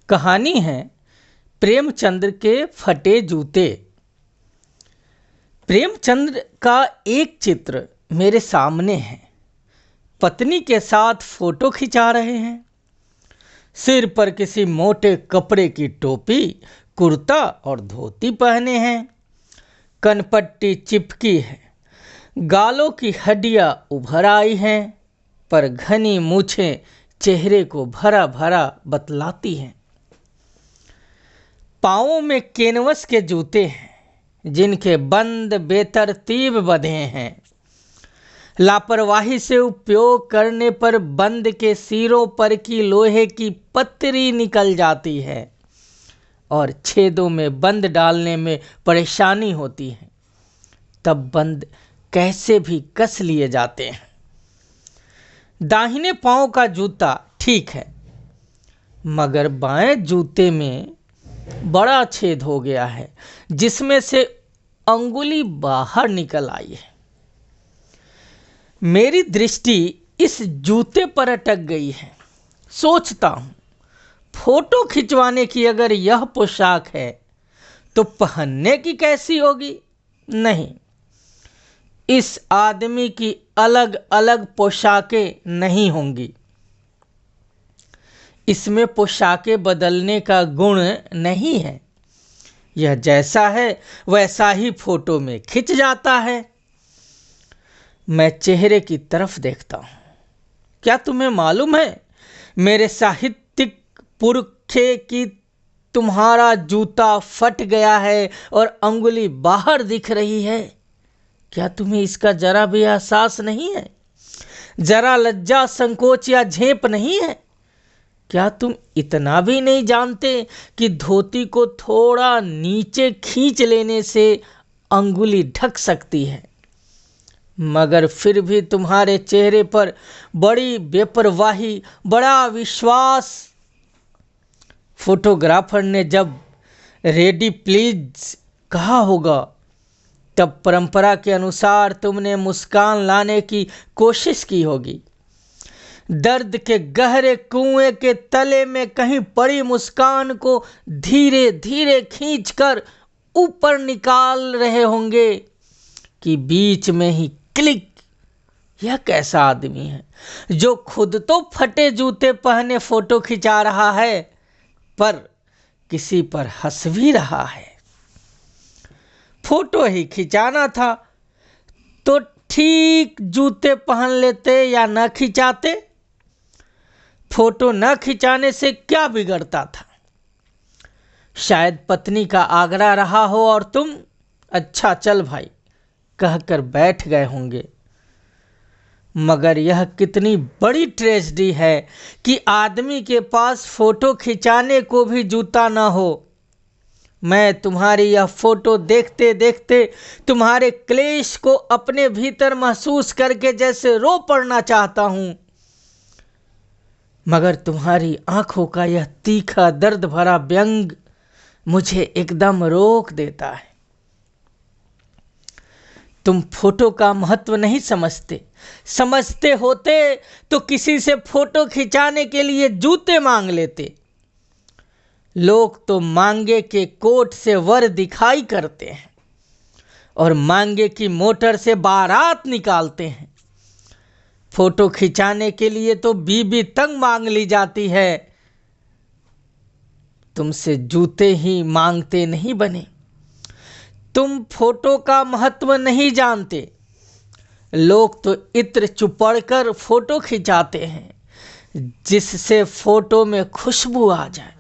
कहानी है प्रेमचंद्र के फटे जूते। प्रेमचंद्र का एक चित्र मेरे सामने है। पत्नी के साथ फोटो खिंचा रहे हैं। सिर पर किसी मोटे कपड़े की टोपी, कुर्ता और धोती पहने हैं। कनपट्टी चिपकी है। गालों की हड्डियां उभर आई हैं, पर घनी मूछें चेहरे को भरा भरा बतलाती हैं। पाँवों में कैनवस के जूते हैं, जिनके बंद बेतरतीब बंधे हैं। लापरवाही से उपयोग करने पर बंद के सिरों पर की लोहे की पत्तरी निकल जाती है और छेदों में बंद डालने में परेशानी होती है। तब बंद कैसे भी कस लिए जाते हैं। दाहिने पांव का जूता ठीक है, मगर बाएं जूते में बड़ा छेद हो गया है, जिसमें से अंगुली बाहर निकल आई है। मेरी दृष्टि इस जूते पर अटक गई है। सोचता हूं, फोटो खिंचवाने की अगर यह पोशाक है तो पहनने की कैसी होगी? नहीं, इस आदमी की अलग अलग पोशाकें नहीं होंगी। इसमें पोशाकें बदलने का गुण नहीं है। यह जैसा है वैसा ही फोटो में खिंच जाता है। मैं चेहरे की तरफ देखता हूं। क्या तुम्हें मालूम है, मेरे साहित्यिक पुरखे की तुम्हारा जूता फट गया है और अंगुली बाहर दिख रही है। क्या तुम्हें इसका जरा भी एहसास नहीं है? जरा लज्जा, संकोच या झेप नहीं है? क्या तुम इतना भी नहीं जानते कि धोती को थोड़ा नीचे खींच लेने से अंगुली ढक सकती है? मगर फिर भी तुम्हारे चेहरे पर बड़ी बेपरवाही, बड़ा विश्वास। फोटोग्राफर ने जब रेडी प्लीज कहा होगा, तब परंपरा के अनुसार तुमने मुस्कान लाने की कोशिश की होगी। दर्द के गहरे कुएं के तले में कहीं पड़ी मुस्कान को धीरे धीरे खींचकर ऊपर निकाल रहे होंगे कि बीच में ही क्लिक। यह कैसा आदमी है जो खुद तो फटे जूते पहने फोटो खिंचा रहा है, पर किसी पर हंस भी रहा है। फोटो ही खिंचाना था तो ठीक जूते पहन लेते या न खिंचाते। फोटो न खिंचाने से क्या बिगड़ता था? शायद पत्नी का आग्रह रहा हो और तुम अच्छा चल भाई कहकर बैठ गए होंगे। मगर यह कितनी बड़ी ट्रेजेडी है कि आदमी के पास फोटो खिंचाने को भी जूता ना हो। मैं तुम्हारी यह फोटो देखते देखते तुम्हारे क्लेश को अपने भीतर महसूस करके जैसे रो पड़ना चाहता हूं, मगर तुम्हारी आंखों का यह तीखा दर्द भरा व्यंग मुझे एकदम रोक देता है। तुम फोटो का महत्व नहीं समझते। समझते होते तो किसी से फोटो खिंचाने के लिए जूते मांग लेते। लोग तो मांगे के कोट से वर दिखाई करते हैं और मांगे की मोटर से बारात निकालते हैं। फोटो खिंचाने के लिए तो बीबी तंग मांग ली जाती है। तुमसे जूते ही मांगते नहीं बने। तुम फोटो का महत्व नहीं जानते। लोग तो इत्र चुपड़कर फोटो खिंचाते हैं जिससे फोटो में खुशबू आ जाए।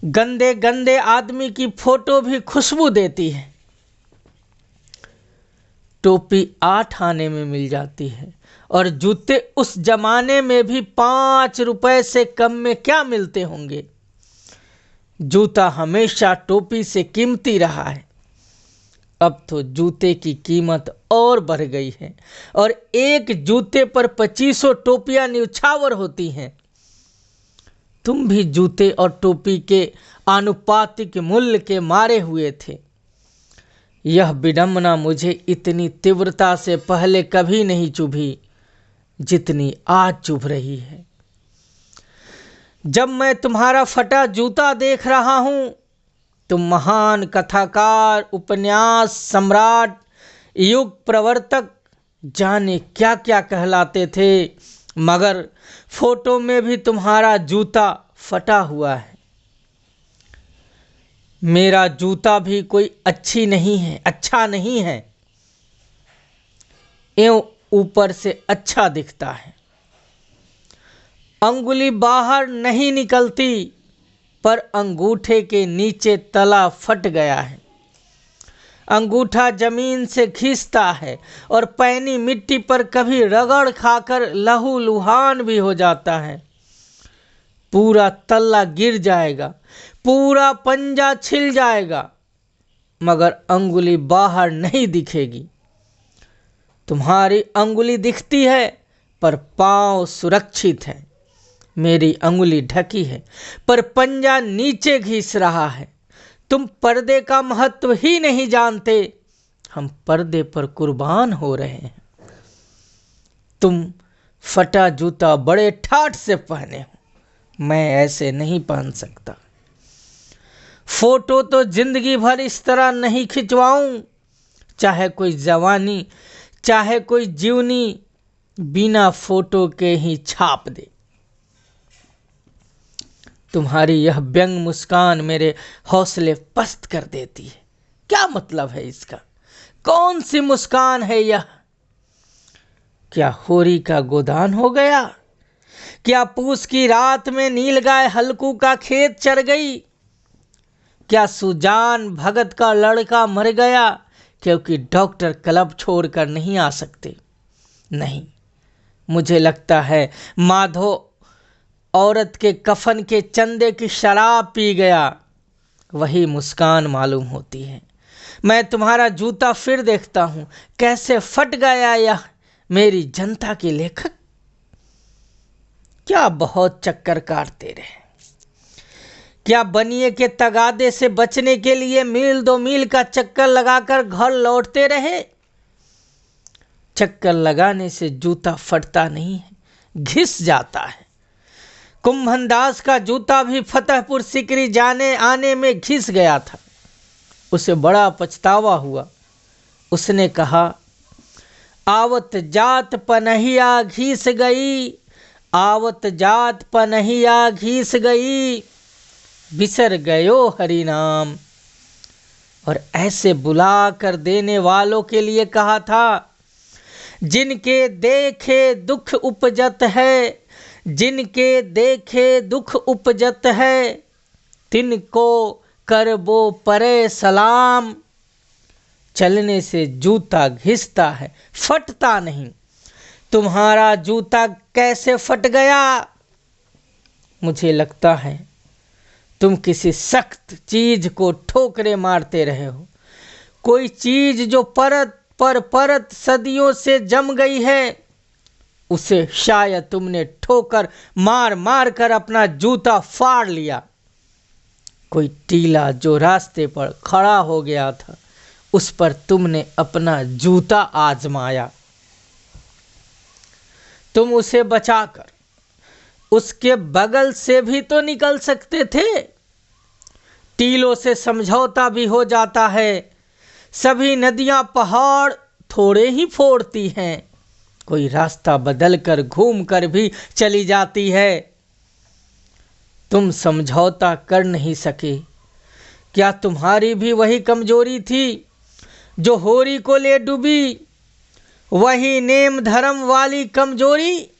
गंदे गंदे आदमी की फोटो भी खुशबू देती है। टोपी 8 आने में मिल जाती है और जूते उस जमाने में भी 5 रुपए से कम में क्या मिलते होंगे। जूता हमेशा टोपी से कीमती रहा है। अब तो जूते की कीमत और बढ़ गई है और एक जूते पर 2500 टोपियां न्यौछावर होती हैं। तुम भी जूते और टोपी के आनुपातिक मूल्य के मारे हुए थे। यह विडंबना मुझे इतनी तीव्रता से पहले कभी नहीं चुभी जितनी आज चुभ रही है। जब मैं तुम्हारा फटा जूता देख रहा हूं, तुम महान कथाकार, उपन्यास सम्राट, युग प्रवर्तक, जाने क्या क्या कहलाते थे, मगर फोटो में भी तुम्हारा जूता फटा हुआ है। मेरा जूता भी कोई अच्छा नहीं है, एवं ऊपर से अच्छा दिखता है। अंगुली बाहर नहीं निकलती, पर अंगूठे के नीचे तला फट गया है। अंगूठा जमीन से खींचता है और पैनी मिट्टी पर कभी रगड़ खाकर लहूलुहान भी हो जाता है। पूरा तल्ला गिर जाएगा, पूरा पंजा छिल जाएगा, मगर अंगुली बाहर नहीं दिखेगी। तुम्हारी अंगुली दिखती है, पर पांव सुरक्षित है। मेरी अंगुली ढकी है, पर पंजा नीचे घिस रहा है। तुम पर्दे का महत्व ही नहीं जानते, हम पर्दे पर कुर्बान हो रहे हैं। तुम फटा जूता बड़े ठाठ से पहने हो, मैं ऐसे नहीं पहन सकता। फोटो तो जिंदगी भर इस तरह नहीं खिंचवाऊं, चाहे कोई जवानी, चाहे कोई जीवनी, बिना फोटो के ही छाप दे। तुम्हारी यह व्यंग मुस्कान मेरे हौसले पस्त कर देती है। क्या मतलब है इसका? कौन सी मुस्कान है यह? क्या होरी का गोदान हो गया? क्या पूस की रात में नीलगाय हल्कू का खेत चर गई? क्या सुजान भगत का लड़का मर गया क्योंकि डॉक्टर क्लब छोड़कर नहीं आ सकते? नहीं, मुझे लगता है माधो औरत के कफन के चंदे की शराब पी गया। वही मुस्कान मालूम होती है। मैं तुम्हारा जूता फिर देखता हूं, कैसे फट गया यह मेरी जनता के लेखक। क्या बहुत चक्कर काटते रहे। क्या बनिए के तगादे से बचने के लिए मील 2 मील का चक्कर लगाकर घर लौटते रहे। चक्कर लगाने से जूता फटता नहीं है, घिस जाता है। कुंभनदास का जूता भी फतेहपुर सिकरी जाने आने में घिस गया था। उसे बड़ा पछतावा हुआ। उसने कहा, आवत जात पनहिया घिस गई, आवत जात पनहिया घिस गई, बिसर गयो हरि नाम। और ऐसे बुला कर देने वालों के लिए कहा था, जिनके देखे दुख उपजत है, जिनके देखे दुख उपजत है, तिनको करबो परे सलाम। चलने से जूता घिसता है, फटता नहीं। तुम्हारा जूता कैसे फट गया? मुझे लगता है तुम किसी सख्त चीज को ठोकरे मारते रहे हो। कोई चीज जो परत पर परत सदियों से जम गई है, उसे शायद तुमने ठोकर मार मार कर अपना जूता फाड़ लिया। कोई टीला जो रास्ते पर खड़ा हो गया था, उस पर तुमने अपना जूता आजमाया। तुम उसे बचाकर उसके बगल से भी तो निकल सकते थे। टीलों से समझौता भी हो जाता है। सभी नदियां पहाड़ थोड़े ही फोड़ती हैं, कोई रास्ता बदलकर घूमकर भी चली जाती है। तुम समझौता कर नहीं सके। क्या तुम्हारी भी वही कमजोरी थी जो होरी को ले डूबी? वही नेम धर्म वाली कमजोरी?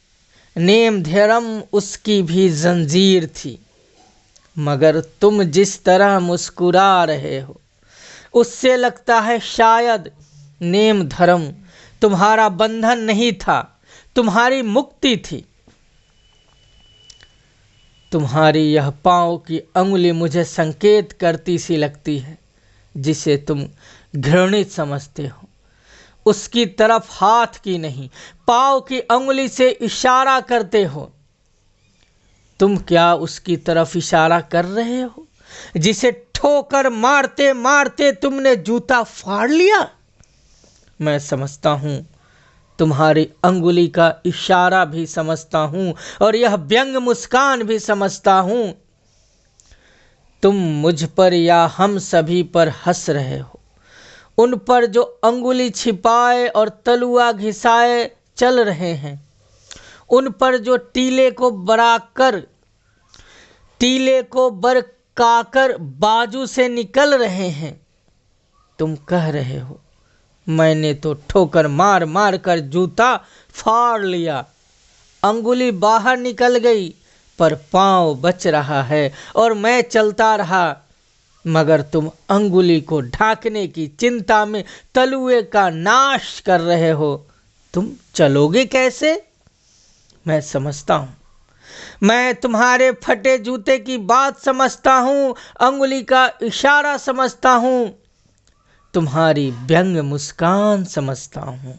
नेम धर्म उसकी भी जंजीर थी। मगर तुम जिस तरह मुस्कुरा रहे हो, उससे लगता है शायद नेम धर्म तुम्हारा बंधन नहीं था, तुम्हारी मुक्ति थी। तुम्हारी यह पांव की अंगुली मुझे संकेत करती सी लगती है, जिसे तुम घृणित समझते हो। उसकी तरफ हाथ की नहीं, पांव की अंगुली से इशारा करते हो। तुम क्या उसकी तरफ इशारा कर रहे हो जिसे ठोकर मारते मारते तुमने जूता फाड़ लिया? मैं समझता हूं तुम्हारी अंगुली का इशारा भी समझता हूं और यह व्यंग मुस्कान भी समझता हूं। तुम मुझ पर या हम सभी पर हंस रहे हो, उन पर जो अंगुली छिपाए और तलुआ घिसाए चल रहे हैं, उन पर जो टीले को बरकाकर बाजू से निकल रहे हैं। तुम कह रहे हो मैंने तो ठोकर मार मार कर जूता फाड़ लिया, अंगुली बाहर निकल गई पर पांव बच रहा है और मैं चलता रहा, मगर तुम अंगुली को ढांकने की चिंता में तलुए का नाश कर रहे हो। तुम चलोगे कैसे? मैं समझता हूं, मैं तुम्हारे फटे जूते की बात समझता हूं, अंगुली का इशारा समझता हूं, तुम्हारी व्यंग मुस्कान समझता हूं।